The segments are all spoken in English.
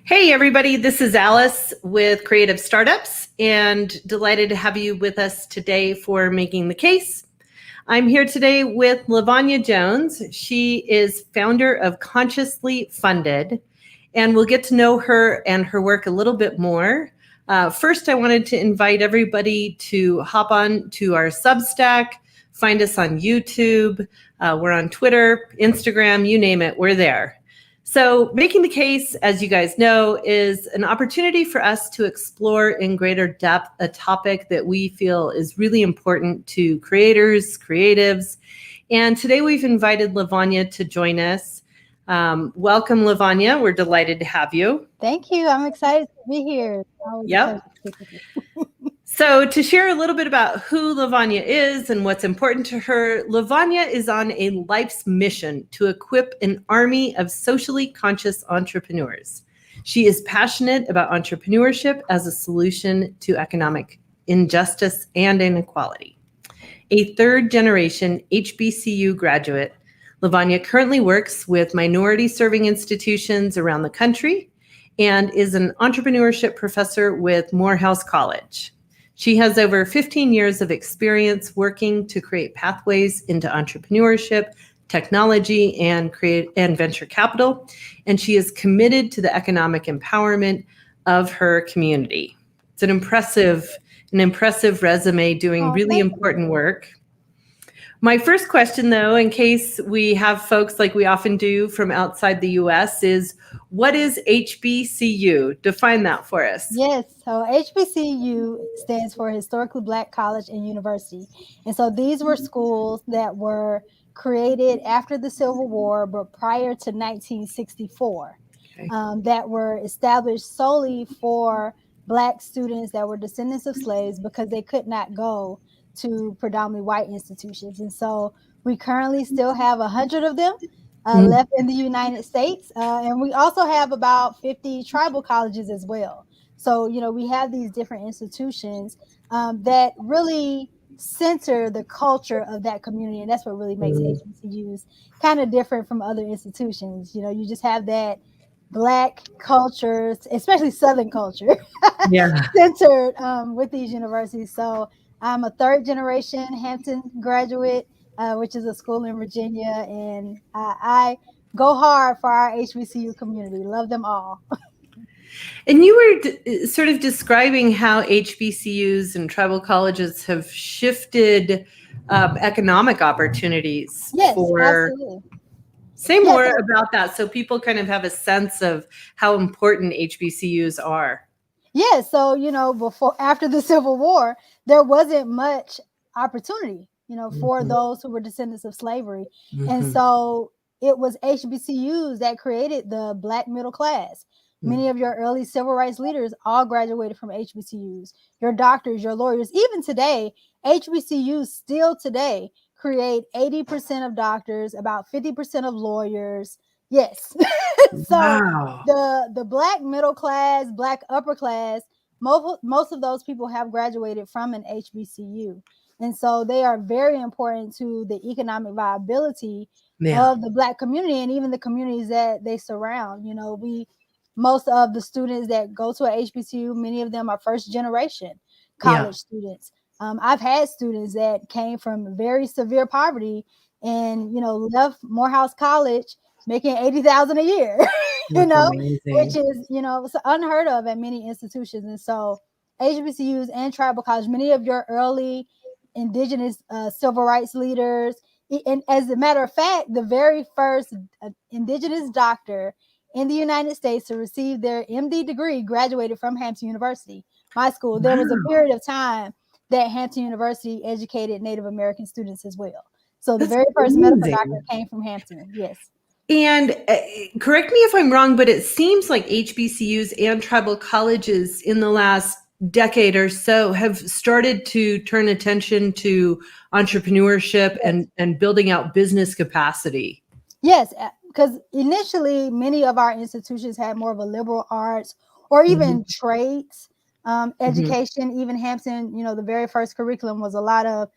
Hey, everybody, this is Alice with Creative Startups, and delighted to have you with us today for Making the Case. I'm here today with Lavonya Jones. She is founder of Consciously Funded, and we'll get to know her and her work a little bit more. First, I wanted to invite everybody to hop on to our Substack, find us on YouTube. We're on Twitter, Instagram, you name it, we're there. So Making the Case, as you guys know, is an opportunity for us to explore in greater depth a topic that we feel is really important to creators, creatives. And today we've invited Lavonya to join us. Welcome, Lavonya. We're delighted to have you. Thank you. I'm excited to be here. Yep. So to share a little bit about who Lavonya is and what's important to her, Lavonya is on a life's mission to equip an army of socially conscious entrepreneurs. She is passionate about entrepreneurship as a solution to economic injustice and inequality. A third-generation HBCU graduate, Lavonya currently works with minority-serving institutions around the country and is an entrepreneurship professor with Morehouse College. She has over 15 years of experience working to create pathways into entrepreneurship, technology, and venture capital, and she is committed to the economic empowerment of her community. It's an impressive resume doing really important work. My first question, though, in case we have folks like we often do from outside the U.S., is what is HBCU? Define that for us. Yes, so HBCU stands for Historically Black College and University. And so these were schools that were created after the Civil War, but prior to 1964, that were established solely for Black students that were descendants of slaves because they could not go to predominantly white institutions. And so we currently still have 100 of them left in the United States. And we also have about 50 tribal colleges as well. So, you know, we have these different institutions that really center the culture of that community. And that's what really makes HBCUs kind of different from other institutions. You know, you just have that Black culture, especially Southern culture, centered with these universities. So I'm a third generation Hampton graduate, which is a school in Virginia, and I go hard for our HBCU community. Love them all. And you were sort of describing how HBCUs and tribal colleges have shifted economic opportunities. Yes, absolutely. Say more about that so people kind of have a sense of how important HBCUs are. Yeah, so, you know, after the Civil War, there wasn't much opportunity, you know, for those who were descendants of slavery. And so it was HBCUs that created the Black middle class. Many of your early civil rights leaders all graduated from HBCUs. Your doctors, your lawyers, even today, HBCUs still today create 80% of doctors, about 50% of lawyers. Yes. So the Black middle class, Black upper class, most of those people have graduated from an HBCU. And so they are very important to the economic viability of the Black community and even the communities that they surround. You know, most of the students that go to a HBCU, many of them are first generation college students. I've had students that came from very severe poverty and, you know, left Morehouse College making $80,000 a year, you know, which is, you know, it's unheard of at many institutions. And so HBCUs and tribal college, many of your early Indigenous civil rights leaders, and as a matter of fact, the very first Indigenous doctor in the United States to receive their MD degree graduated from Hampton University, my school. There was a period of time that Hampton University educated Native American students as well. So the very first medical doctor came from Hampton. Yes. And correct me if I'm wrong, but it seems like HBCUs and tribal colleges in the last decade or so have started to turn attention to entrepreneurship and building out business capacity. Yes, because initially many of our institutions had more of a liberal arts or even trades education. Even Hampton, you know, the very first curriculum was a lot of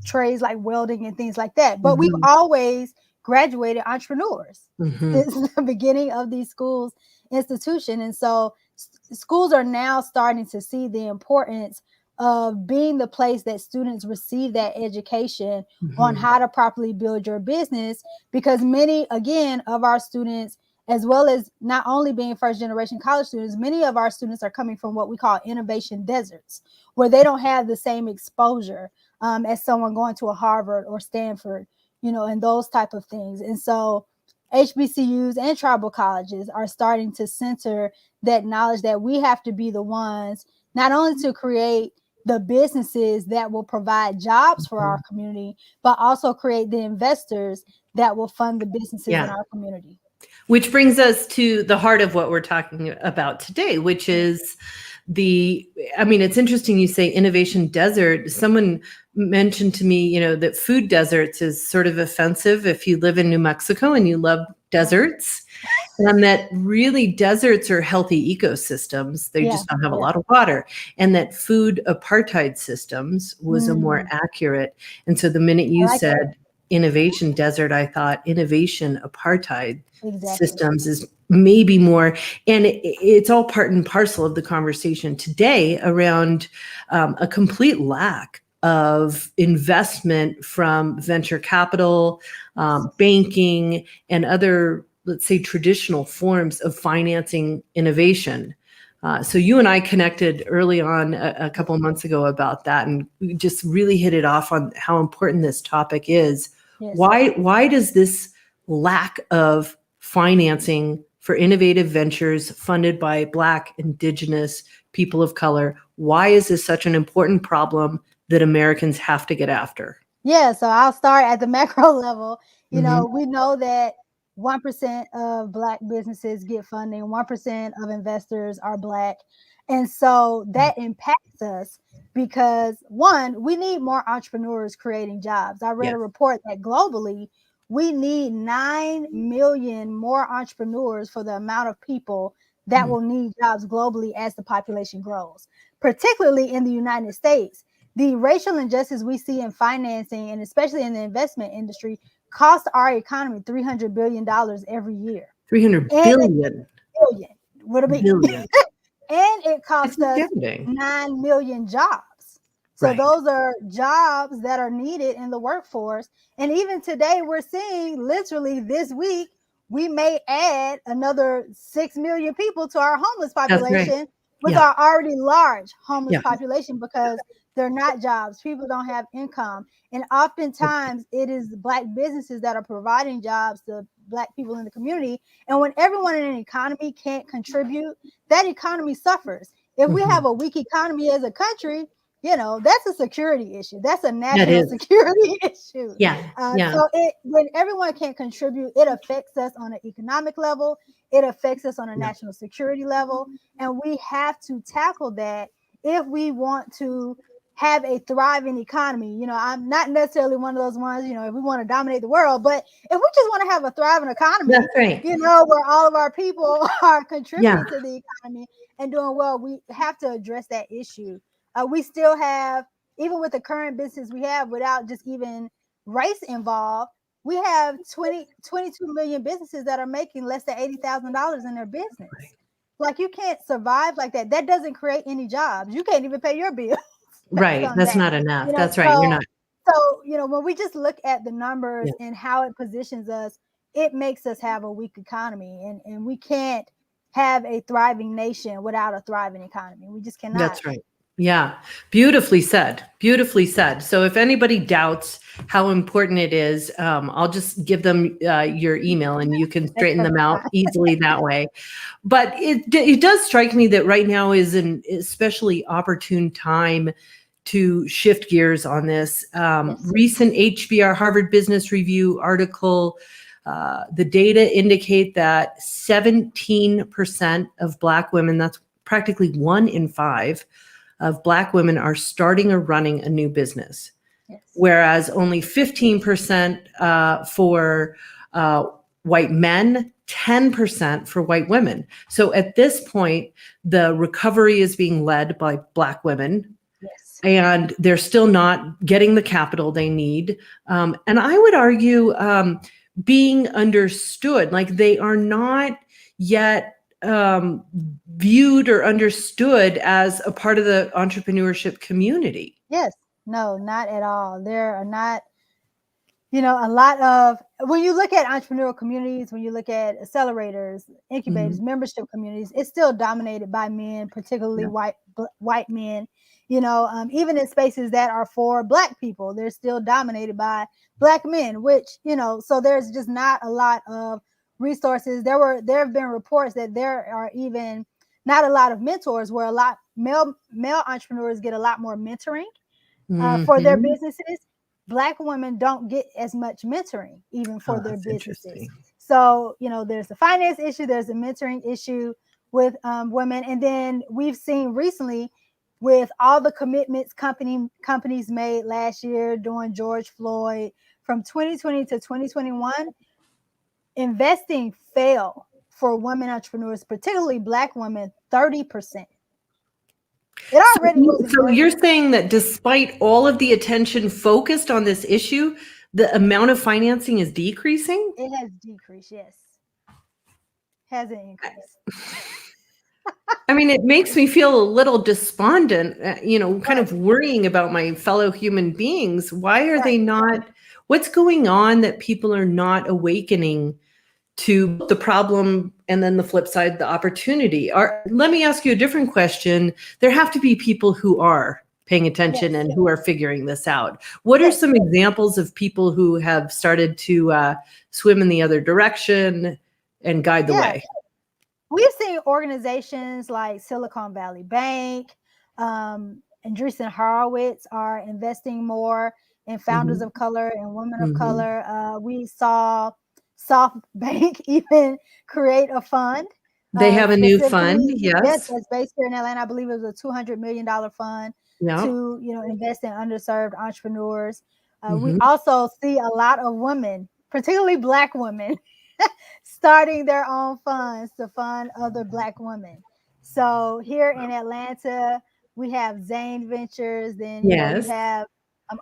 trades like welding and things like that. But we've always graduated entrepreneurs since the beginning of these schools. institution. And so schools are now starting to see the importance of being the place that students receive that education on how to properly build your business, because many, again, of our students, as well as not only being first generation college students, many of our students are coming from what we call innovation deserts, where they don't have the same exposure as someone going to a Harvard or Stanford, and those type of things. And so HBCUs and tribal colleges are starting to center that knowledge that we have to be the ones not only to create the businesses that will provide jobs for our community, but also create the investors that will fund the businesses in our community. Which brings us to the heart of what we're talking about today, which is it's interesting you say innovation desert. Someone mentioned to me, that food deserts is sort of offensive if you live in New Mexico and you love deserts. And that really deserts are healthy ecosystems. They just don't have a lot of water. And that food apartheid systems was a more accurate. And so the minute you said innovation desert, I thought innovation apartheid systems is maybe more. And it's all part and parcel of the conversation today around a complete lack of investment from venture capital, banking, and other, let's say, traditional forms of financing innovation. So you and I connected early on a couple of months ago about that, and we just really hit it off on how important this topic is. Yes. Why does this lack of financing for innovative ventures funded by Black, Indigenous, people of color, why is this such an important problem that Americans have to get after? Yeah, so I'll start at the macro level. We know that 1% of Black businesses get funding, 1% of investors are Black. And so that impacts us because, one, we need more entrepreneurs creating jobs. I read a report that globally, we need 9 million more entrepreneurs for the amount of people that will need jobs globally as the population grows, particularly in the United States. The racial injustice we see in financing, and especially in the investment industry, costs our economy $300 billion every year. 300 billion. Billion. And it costs us 9 million jobs. So those are jobs that are needed in the workforce. And even today, we're seeing literally this week, we may add another 6 million people to our homeless population with our already large homeless population, because they're not jobs. People don't have income. And oftentimes it is Black businesses that are providing jobs to Black people in the community. And when everyone in an economy can't contribute, that economy suffers. If we have a weak economy as a country, that's a security issue. That's a national security issue. So when everyone can't contribute, it affects us on an economic level. It affects us on a national security level. And we have to tackle that if we want to have a thriving economy. I'm not necessarily one of those ones, if we want to dominate the world, but if we just want to have a thriving economy, where all of our people are contributing to the economy and doing well, we have to address that issue. We still have, even with the current business we have, without just even race involved, we have 22 million businesses that are making less than $80,000 in their business. Like, you can't survive like that. That doesn't create any jobs. You can't even pay your bills. Right. That's not enough. That's right. You're not. So, when we just look at the numbers and how it positions us, it makes us have a weak economy. And we can't have a thriving nation without a thriving economy. We just cannot. That's right. Yeah. Beautifully said. Beautifully said. So if anybody doubts how important it is, I'll just give them your email and you can straighten them out easily that way. But it does strike me that right now is an especially opportune time to shift gears on this. Recent HBR Harvard Business Review article, the data indicate that 17% of Black women, that's practically 1 in 5, of Black women are starting or running a new business, whereas only 15% for white men, 10% for white women. So at this point, the recovery is being led by Black women, and they're still not getting the capital they need. And I would argue being understood, like they are not yet viewed or understood as a part of the entrepreneurship community. Yes, no, not at all. There are not, a lot of, when you look at entrepreneurial communities, when you look at accelerators, incubators, membership communities, it's still dominated by men, particularly white men. Even in spaces that are for Black people, they're still dominated by Black men, which, so there's just not a lot of resources. There have been reports that there are even not a lot of mentors, where a lot male entrepreneurs get a lot more mentoring for their businesses. Black women don't get as much mentoring even for their businesses. So, there's the finance issue, there's a mentoring issue with women. And then we've seen recently, with all the commitments companies made last year during George Floyd, from 2020 to 2021, investing fell for women entrepreneurs, particularly Black women, 30%. It already wasn't. So you're saying that despite all of the attention focused on this issue, the amount of financing is decreasing? It has decreased, yes. Hasn't increased. I mean, it makes me feel a little despondent, kind of worrying about my fellow human beings. Why are they not? What's going on that people are not awakening to the problem and then the flip side, the opportunity? Let me ask you a different question. There have to be people who are paying attention and who are figuring this out. What are some examples of people who have started to swim in the other direction and guide the way? We've seen organizations like Silicon Valley Bank, Andreessen Horowitz are investing more in founders of color and women of color. We saw SoftBank even create a fund. They have a new fund, yes. It's based here in Atlanta. I believe it was a $200 million fund to, invest in underserved entrepreneurs. We also see a lot of women, particularly Black women, starting their own funds to fund other Black women. So here in Atlanta, we have Zane Ventures. Then you have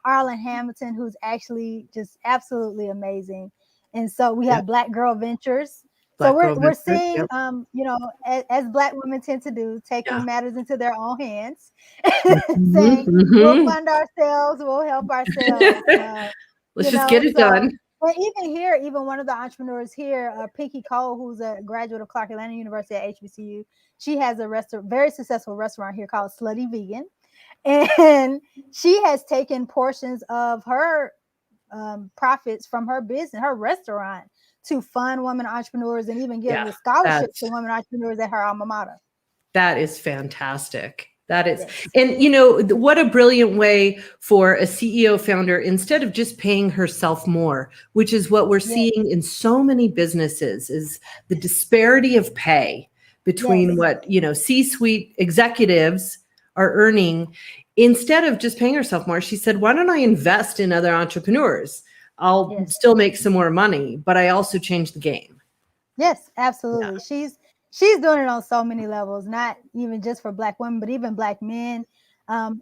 Arlen Hamilton, who's actually just absolutely amazing. And so we have Black Girl Ventures. So we're seeing, as Black women tend to do, taking matters into their own hands, saying, we'll fund ourselves, we'll help ourselves. Let's just get it done. But even one of the entrepreneurs here, Pinky Cole, who's a graduate of Clark Atlanta University at HBCU, she has a very successful restaurant here called Slutty Vegan. And she has taken portions of her profits from her business, her restaurant, to fund women entrepreneurs and even give the scholarships to women entrepreneurs at her alma mater. That is fantastic. That is. And, what a brilliant way for a CEO founder, instead of just paying herself more, which is what we're seeing in so many businesses, is the disparity of pay between what, C-suite executives are earning. Instead of just paying herself more, she said, why don't I invest in other entrepreneurs? I'll still make some more money, but I also change the game. Yes, absolutely. Yeah. She's doing it on so many levels, not even just for Black women, but even Black men.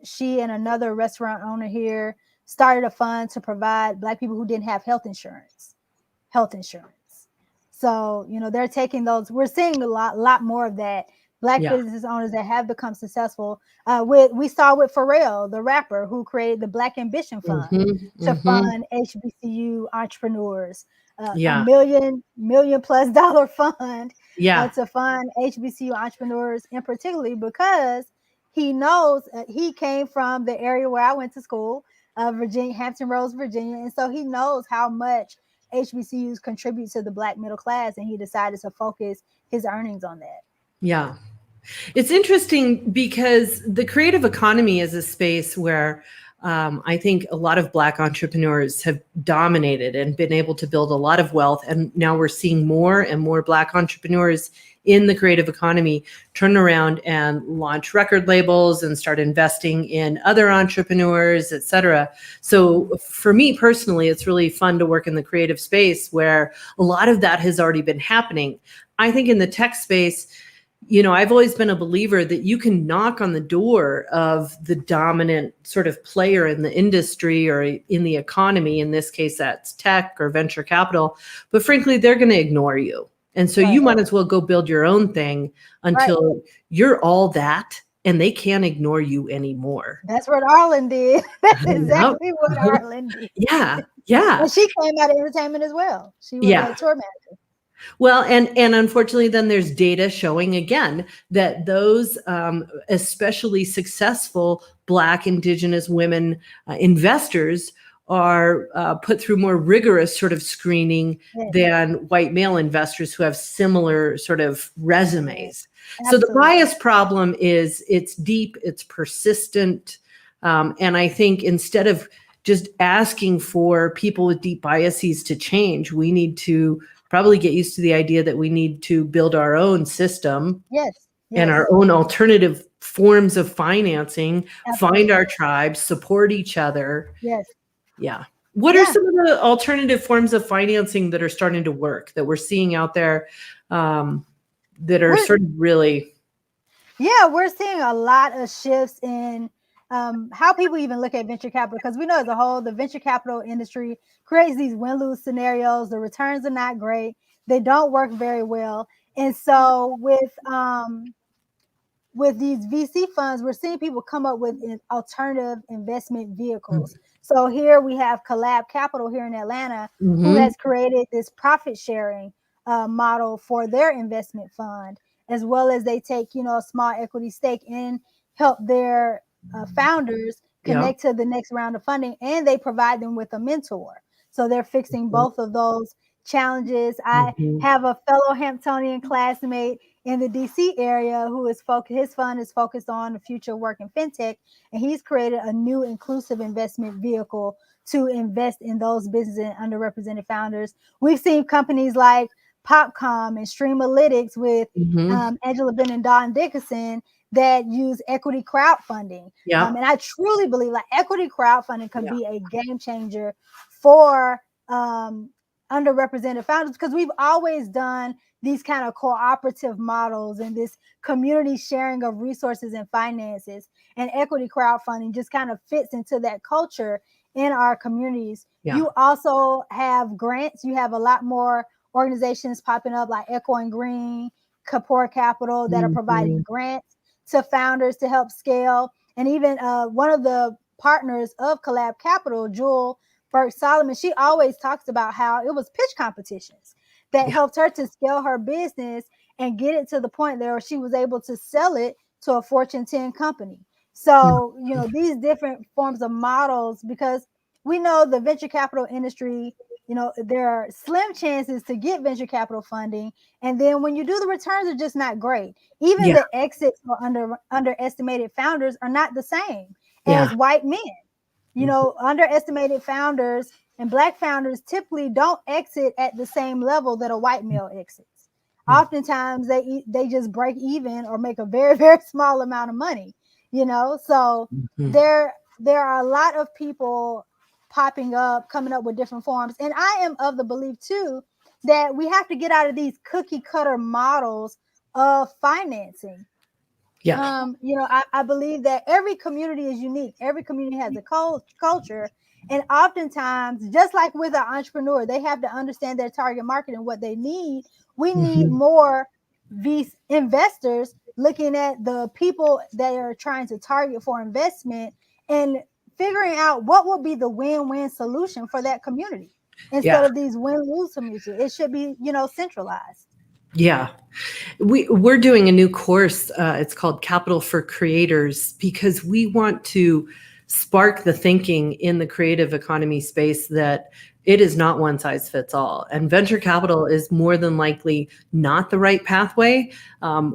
She and another restaurant owner here started a fund to provide Black people who didn't have health insurance. So, they're taking those. We're seeing a lot more of that. Black business owners that have become successful. We saw with Pharrell, the rapper, who created the Black Ambition Fund to fund HBCU entrepreneurs. $1 million+ fund to fund HBCU entrepreneurs, and particularly because he knows he came from the area where I went to school, Virginia, Hampton Roads, Virginia, and so he knows how much HBCUs contribute to the Black middle class, and he decided to focus his earnings on that. Yeah. It's interesting because the creative economy is a space where I think a lot of Black entrepreneurs have dominated and been able to build a lot of wealth. And now we're seeing more and more Black entrepreneurs in the creative economy turn around and launch record labels and start investing in other entrepreneurs, et cetera. So for me personally, it's really fun to work in the creative space where a lot of that has already been happening. I think in the tech space, I've always been a believer that you can knock on the door of the dominant sort of player in the industry or in the economy. In this case, that's tech or venture capital. But frankly, they're going to ignore you. And so you might as well go build your own thing until you're all that, and they can't ignore you anymore. That's what Arlen did. That's exactly what Arlen did. Yeah. Yeah. And she came out of entertainment as well. She was a tour manager. Well, and unfortunately, then there's data showing again that those especially successful Black, Indigenous women investors are put through more rigorous sort of screening than white male investors who have similar sort of resumes. So the bias problem is it's deep, it's persistent. And I think instead of just asking for people with deep biases to change, we need to probably get used to the idea that we need to build our own system and our own alternative forms of financing, find our tribes, support each other. Yeah. What are some of the alternative forms of financing that are starting to work that we're seeing out there that are sort of really? Yeah, we're seeing a lot of shifts in how people even look at venture capital, because we know as a whole, the venture capital industry creates these win-lose scenarios. The returns are not great. They don't work very well. And so with these VC funds, we're seeing people come up with alternative investment vehicles. So here we have Collab Capital here in Atlanta, who has created this profit sharing model for their investment fund, as well as they take, a small equity stake and help their founders connect to the next round of funding, and they provide them with a mentor. So they're fixing both of those challenges. I have a fellow Hamptonian classmate in the DC area who is his fund is focused on the future of work in fintech, and he's created a new inclusive investment vehicle to invest in those businesses and underrepresented founders. We've seen companies like Popcom and Streamalytics with Angela Bennett and Don Dickerson that use equity crowdfunding. And I truly believe equity crowdfunding can be a game changer for underrepresented founders, because we've always done these kind of cooperative models and this community sharing of resources and finances, and equity crowdfunding just kind of fits into that culture in our communities. You also have grants. You have a lot more organizations popping up like Echo and Green, Kapor Capital that are providing grants to founders to help scale. And even one of the partners of Collab Capital, Jewel Burke-Solomon, she always talks about how it was pitch competitions that helped her to scale her business and get it to the point there where she was able to sell it to a Fortune 10 company. So, these different forms of models, because we know the venture capital industry, there are slim chances to get venture capital funding. And then when you do, the returns are just not great. Even the exits for underestimated founders are not the same as white men. Underestimated founders and Black founders typically don't exit at the same level that a white male exits. Oftentimes they just break even or make a very, very small amount of money, So there are a lot of people popping up, coming up with different forms. And I am of the belief too that we have to get out of these cookie cutter models of financing. I believe that every community is unique. Every community has a culture. And oftentimes, just like with an entrepreneur, they have to understand their target market and what they need. We need more these investors looking at the people that are trying to target for investment and figuring out what will be the win-win solution for that community instead of these win-lose solutions. It should be, centralized. Yeah. We're doing a new course. It's called Capital for Creators, because we want to spark the thinking in the creative economy space that it is not one size fits all. And venture capital is more than likely not the right pathway,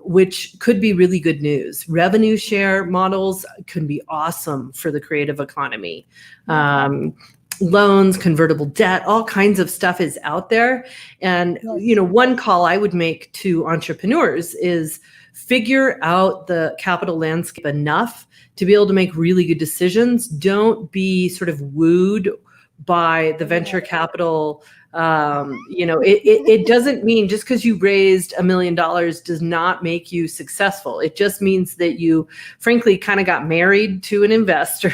which could be really good news. Revenue share models can be awesome for the creative economy. Loans, convertible debt, all kinds of stuff is out there. And, one call I would make to entrepreneurs is figure out the capital landscape enough to be able to make really good decisions. Don't be sort of wooed by the venture capital. It doesn't mean just because you raised $1 million does not make you successful. It just means that you, frankly, kind of got married to an investor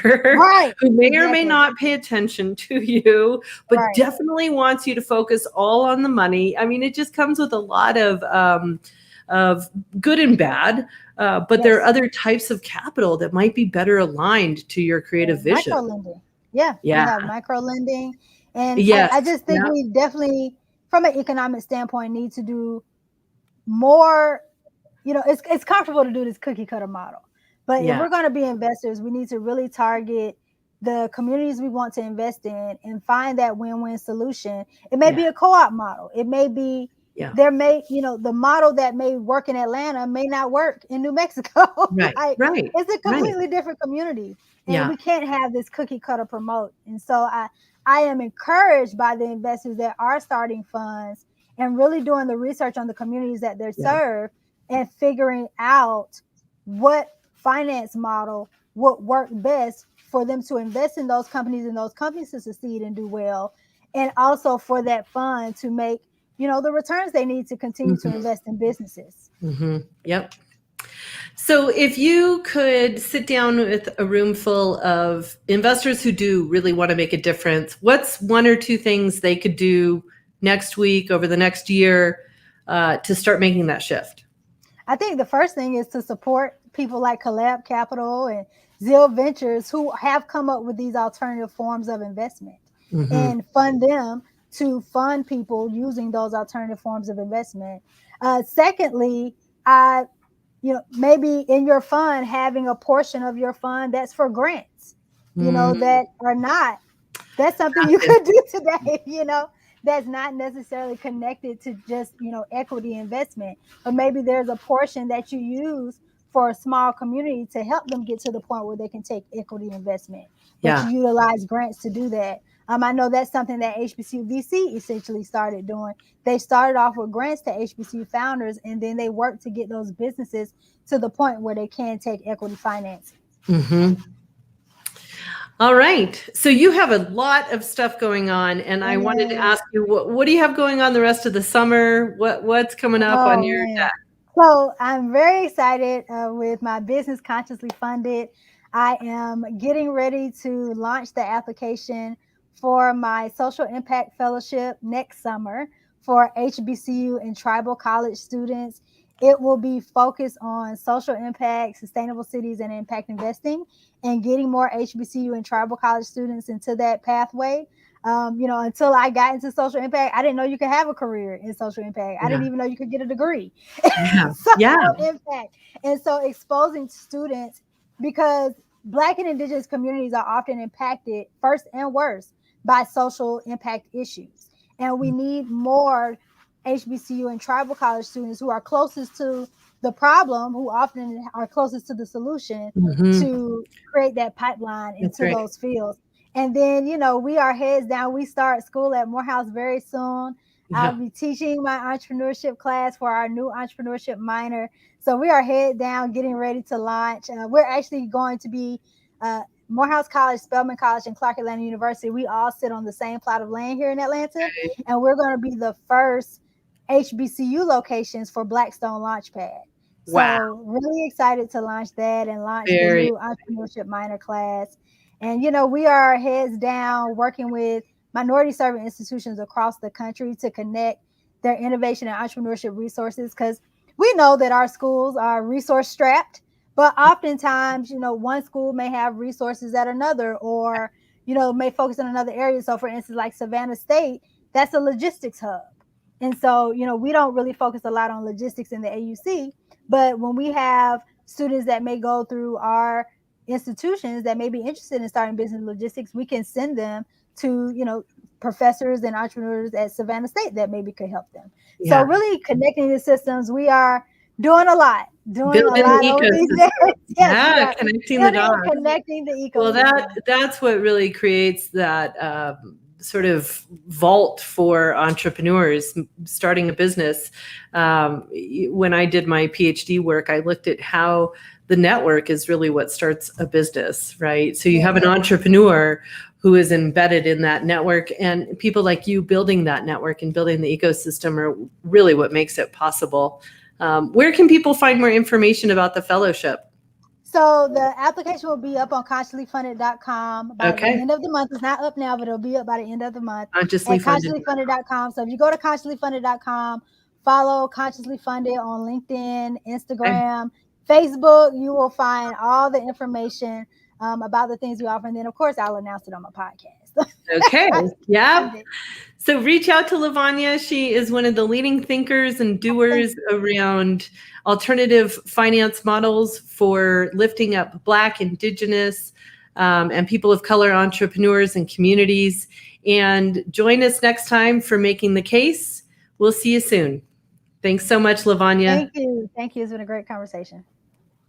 who may or may not pay attention to you, but definitely wants you to focus all on the money. I mean, it just comes with a lot of good and bad, but there are other types of capital that might be better aligned to your creative vision. Micro-lending. We have micro-lending. And I just think we definitely, from an economic standpoint, need to do more. It's comfortable to do this cookie cutter model. But if we're going to be investors, we need to really target the communities we want to invest in and find that win-win solution. It may be a co-op model. It may be the model that may work in Atlanta may not work in New Mexico. It's a completely different community. And we can't have this cookie cutter promote. And so I am encouraged by the investors that are starting funds and really doing the research on the communities that they serve and figuring out what finance model would work best for them to invest in those companies and those companies to succeed and do well. And also for that fund to make, the returns they need to continue to invest in businesses. Yep. So if you could sit down with a room full of investors who do really want to make a difference, what's one or two things they could do next week, over the next year, to start making that shift? I think the first thing is to support people like Collab Capital and Zeal Ventures who have come up with these alternative forms of investment and fund them to fund people using those alternative forms of investment. Secondly, maybe in your fund, having a portion of your fund that's for grants, that are not, that's something you could do today, that's not necessarily connected to just, equity investment, but maybe there's a portion that you use for a small community to help them get to the point where they can take equity investment, but you utilize grants to do that. I know that's something that HBCU VC essentially started doing. They started off with grants to HBCU founders, and then they worked to get those businesses to the point where they can take equity financing. All right. So you have a lot of stuff going on, and I wanted to ask you, what do you have going on the rest of the summer? What's coming up on your deck? So I'm very excited with my business Consciously Funded. I am getting ready to launch the application for my Social Impact Fellowship next summer for HBCU and tribal college students. It will be focused on social impact, sustainable cities, and impact investing, and getting more HBCU and tribal college students into that pathway. Until I got into social impact, I didn't know you could have a career in social impact. I didn't even know you could get a degree in social impact. And so exposing students, because Black and Indigenous communities are often impacted first and worst by social impact issues. And we need more HBCU and tribal college students who are closest to the problem, who often are closest to the solution, to create that pipeline into those fields. And then, we are heads down. We start school at Morehouse very soon. I'll be teaching my entrepreneurship class for our new entrepreneurship minor. So we are head down, getting ready to launch. We're actually going to be Morehouse College, Spelman College, and Clark Atlanta University. We all sit on the same plot of land here in Atlanta, and we're going to be the first HBCU locations for Blackstone Launchpad. So really excited to launch that and launch the new entrepreneurship minor class. And, we are heads down working with minority serving institutions across the country to connect their innovation and entrepreneurship resources, because we know that our schools are resource strapped, but oftentimes, one school may have resources at another, or, may focus on another area. So for instance, like Savannah State, that's a logistics hub. And so, we don't really focus a lot on logistics in the AUC, but when we have students that may go through our institutions that may be interested in starting business logistics, we can send them to, professors and entrepreneurs at Savannah State that maybe could help them. So really connecting the systems. We are doing a lot. Building the ecosystem. Connecting the dots. Connecting the ecosystem. Well, that's what really creates that sort of vault for entrepreneurs starting a business. When I did my PhD work, I looked at how the network is really what starts a business, right? So you have an entrepreneur who is embedded in that network, and people like you building that network and building the ecosystem are really what makes it possible. Where can people find more information about the fellowship? So the application will be up on consciouslyfunded.com by the end of the month. It's not up now, but it'll be up by the end of the month at consciouslyfunded.com. So if you go to consciouslyfunded.com, follow Consciously Funded on LinkedIn, Instagram, Facebook, you will find all the information about the things we offer. And then, of course, I'll announce it on my podcast. Okay. Yeah. So reach out to Lavonya. She is one of the leading thinkers and doers around alternative finance models for lifting up Black, Indigenous, and people of color entrepreneurs and communities. And join us next time for Making the Case. We'll see you soon. Thanks so much, Lavonya. Thank you. Thank you. It's been a great conversation.